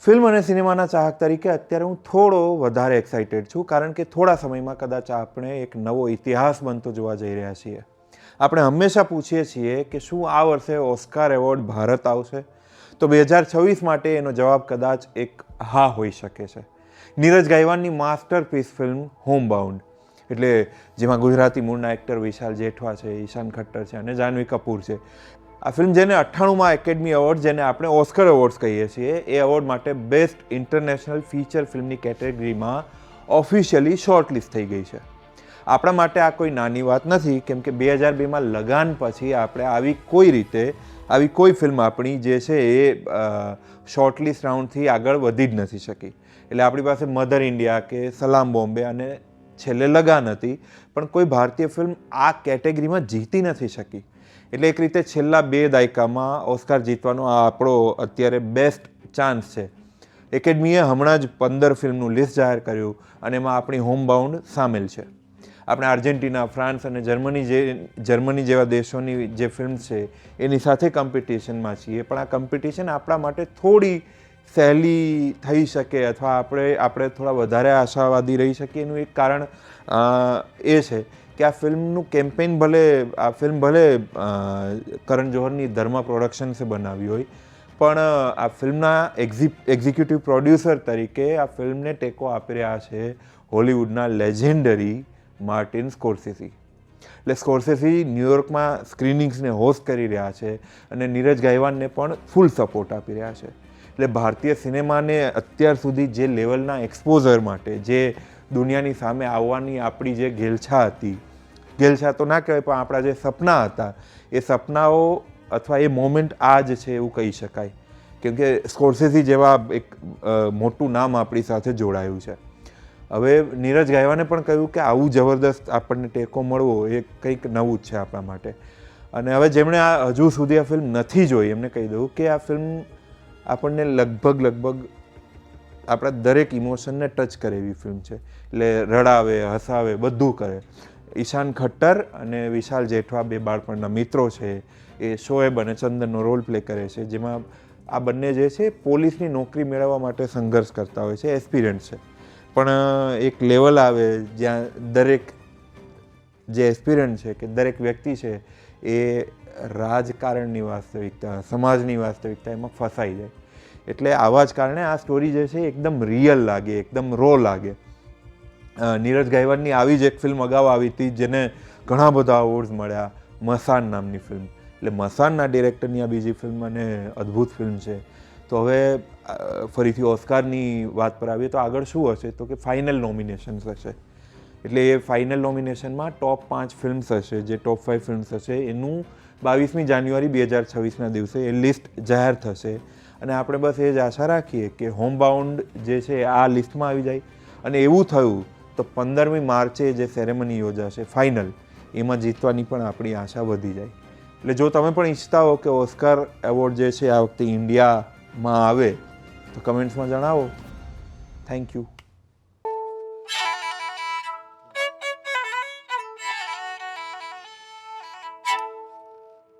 Film અને સિનેમાના ચાહક તરીકે અત્યારે હું થોડો વધારે એક્સાઇટેડ છું, કારણ કે થોડા સમયમાં કદાચ આપણે એક નવો ઇતિહાસ બનતો જોવા જઈ રહ્યા છીએ. આપણે હંમેશા પૂછીએ છીએ કે શું આ વર્ષે ઓસ્કાર એવોર્ડ ભારત આવશે? તો 2026 માટે એનો જવાબ કદાચ એક હા હોઈ શકે છે. નીરજ ગાયવાનની માસ્ટરપીસ ફિલ્મ હોમબાઉન્ડ, એટલે જેમાં ગુજરાતી મૂળના એક્ટર વિશાલ જેઠવા છે, ઈશાન ખટ્ટર છે અને જાહ્નવી કપૂર છે. આ ફિલ્મ જેને 98મા એકેડમી એવોર્ડ, જેને આપણે ઓસ્કર એવોર્ડ્સ કહીએ છીએ, એ એવોર્ડ માટે બેસ્ટ ઇન્ટરનેશનલ ફીચર ફિલ્મની કેટેગરીમાં ઓફિશિયલી શોર્ટલિસ્ટ થઈ ગઈ છે. આપણા માટે આ કોઈ નાની વાત નથી, કેમ કે 2002માં લગાન પછી આપણે આવી કોઈ ફિલ્મ આપણી જે છે એ શોર્ટલિસ્ટ રાઉન્ડથી આગળ વધી જ નથી શકી. એટલે આપણી પાસે મધર ઇન્ડિયા કે સલામ બોમ્બે અને છેલ્લે લગાન હતી, પણ કોઈ ભારતીય ફિલ્મ આ કેટેગરીમાં જીતી નથી શકી. એટલે એક રીતે છેલ્લા 2 દાયકામાં ઓસ્કાર જીતવાનો આ આપણો અત્યારે બેસ્ટ ચાન્સ છે. એકેડમીએ હમણાં જ 15 ફિલ્મનું લિસ્ટ જાહેર કર્યું અને એમાં આપણી હોમબાઉન્ડ સામેલ છે. આપણે આર્જેન્ટિના, ફ્રાન્સ અને જર્મની જેવા દેશોની જે ફિલ્મ છે એની સાથે કોમ્પિટિશનમાં છીએ, પણ આ કોમ્પિટિશન આપણા માટે થોડી સહેલી થઈ શકે અથવા આપણે થોડા વધારે આશાવાદી રહી શકીએ. એનું એક કારણ એ છે કે આ ફિલ્મનું કેમ્પેઇન આ ફિલ્મ ભલે કરણ જોહરની ધર્મા પ્રોડક્શન્સે બનાવી હોય, પણ આ ફિલ્મના એક્ઝિક્યુટિવ પ્રોડ્યુસર તરીકે આ ફિલ્મને ટેકો આપી રહ્યા છે હોલિવૂડના લેજેન્ડરી માર્ટિન સ્કોર્સેઝી. એટલે સ્કોર્સેઝી ન્યૂયોર્કમાં સ્ક્રીનિંગ્સને હોસ્ટ કરી રહ્યા છે અને નીરજ ગાયવાનને પણ ફૂલ સપોર્ટ આપી રહ્યા છે. એટલે ભારતીય સિનેમાને અત્યાર સુધી જે લેવલના એક્સપોઝર માટે, જે દુનિયાની સામે આવવાની આપણી જે ઘેલછા તો ના કહેવાય, પણ આપણા જે સપના હતા, એ સપનાઓ અથવા એ મોમેન્ટ આ જ છે એવું કહી શકાય. કેમ કે સ્કોર્સેઝી જેવા એક મોટું નામ આપણી સાથે જોડાયું છે. હવે નીરજ ગાયવાને પણ કહ્યું કે આવું જબરદસ્ત આપણને ટેકો મળવો એ કંઈક નવું જ છે આપણા માટે. અને હવે જેમણે હજુ સુધી આ ફિલ્મ નથી જોઈ, એમને કહી દઉં કે આ ફિલ્મ આપણને લગભગ આપણા દરેક ઇમોશનને ટચ કરે એવી ફિલ્મ છે. એટલે રડાવે, હસાવે, બધું કરે. ઈશાન ખટ્ટર અને વિશાલ જેઠવા 2 બાળપણના મિત્રો છે. એ શોએબ અને ચંદનનો રોલ પ્લે કરે છે, જેમાં આ બંને જે છે પોલીસની નોકરી મેળવવા માટે સંઘર્ષ કરતા હોય છે, એસ્પિરન્ટ છે. પણ એક લેવલ આવે જ્યાં દરેક જે એસ્પિરન્ટ છે કે દરેક વ્યક્તિ છે એ રાજકારણની વાસ્તવિકતા, સમાજની વાસ્તવિકતા એમાં ફસાઈ જાય. એટલે આવા જ કારણે આ સ્ટોરી જે છે એકદમ રિયલ લાગે, એકદમ રો લાગે. નીરજ ગાયવાનની આવી જ એક ફિલ્મ અગાઉ આવી હતી જેને ઘણા બધા અવોર્ડ્સ મળ્યા, મસાન નામની ફિલ્મ. એટલે મસાનના ડિરેક્ટરની આ બીજી ફિલ્મ અને અદ્ભુત ફિલ્મ છે. તો હવે ફરીથી ઓસ્કારની વાત પર આવીએ તો આગળ શું હશે, તો કે ફાઇનલ નોમિનેશન્સ હશે. એટલે એ ફાઇનલ નોમિનેશનમાં ટોપ 5 ફિલ્મ્સ હશે, જે ટોપ 5 ફિલ્મ્સ હશે એનું 22મી જાન્યુઆરી 2026ના દિવસે એ લિસ્ટ જાહેર થશે. અને આપણે બસ એ જ આશા રાખીએ કે હોમબાઉન્ડ જે છે આ લિસ્ટમાં આવી જાય. અને એવું થયું તો 15મી માર્ચે જે સેરેમની યોજાશે ફાઇનલ, એમાં જીતવાની પણ આપણી આશા વધી જાય. એટલે જો તમે પણ ઈચ્છતા હો કે ઓસ્કાર એવોર્ડ જે છે આ વખતે ઇન્ડિયામાં આવે તો કમેન્ટ્સમાં જણાવો. Thank you.